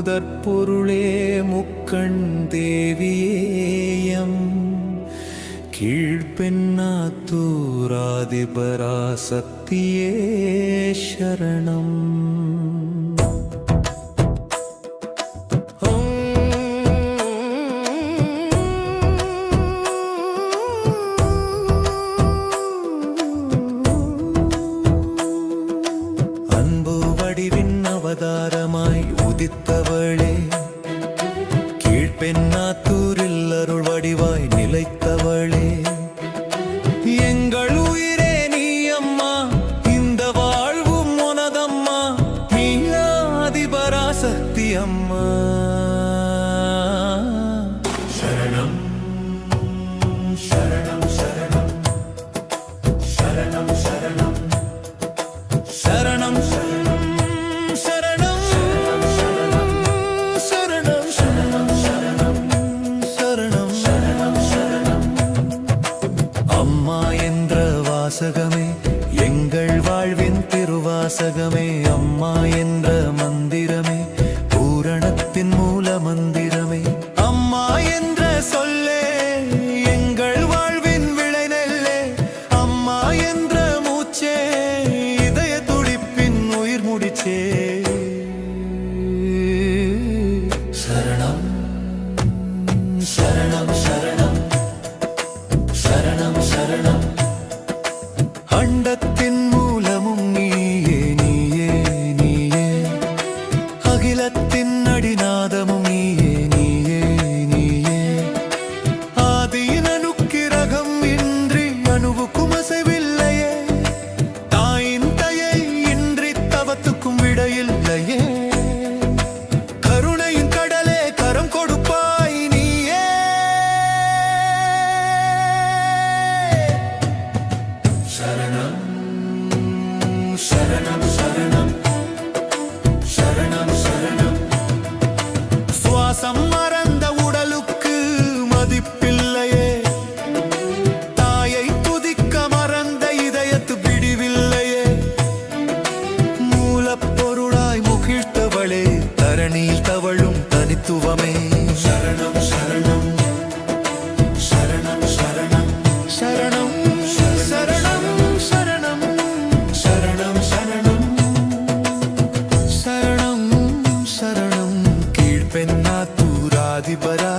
முதற் பொருளே முக்கண் தேவியேயம் கீழ்பெண்ணாத்தூராதிபராசக்தியே சரணம். அன்பு வடிவின் அவதாரமாய் உதித்தவளே, கீழ்பெண்ணாத்தூரில் அருள் வடிவாய் நிலைத்தவளே, எங்கள் உயிரே நீ அம்மா, இந்த வாழ்வும் உனதம்மா, நீ ஆதிபராசக்தி அம்மா. சரணம் சரணம் சரணம் சரணம் சரணம் சரணம் சரணம் சரணம் சரணம் சரணம் சரணம் சரணம் சரணம். அம்மா என்ற வாசகமே எங்கள் வாழ்வின் திருவாசகமே, அம்மா என்ற மந்திரமே பூரணத்தின் மூல மந்திரமே, அம்மா என்ற சொல்லே எங்கள் வாழ்வின் விளை நெல்லே, அம்மா என்ற மூச்சே இதய துடிப்பின் உயிர் முடிச்சே. சரணம் சரணம் சரணம் சரணம் சரணம். அண்டத்தின் மூலமும் நீயே நீயே நீயே, அகிலத்தின் அடிநாதமும் நீயே நீயே நீயே, ஆதியின் அனுக்கிரகம் இன்றி அணுவுக்கும் அசைவில்லையே, தாயின் தயை இன்றி தவத்துக்கும் விடையில்லையே, கருணையின் கடலே கரம் கொடுப்பாய் நீயே. சரணம் சரணம் சரணம் சரணம் சரணம். சுவாசம் மறந்த உடலுக்கு மதிப்பில்லையே, தாயை துதிக்க மறந்த இதயத்து பிடிவில்லையே, மூலப்பொருளாய் முகிழ்த்தவளே தரணியில் தவழும் தனித்துவமே. சரணம் சரணம் சரணம் சரணம் சரணம் சரணம் சரணம் சரணம் சரணம் சரணம் சரணம். கீழ்பெண்ணாத்தூராதிபரா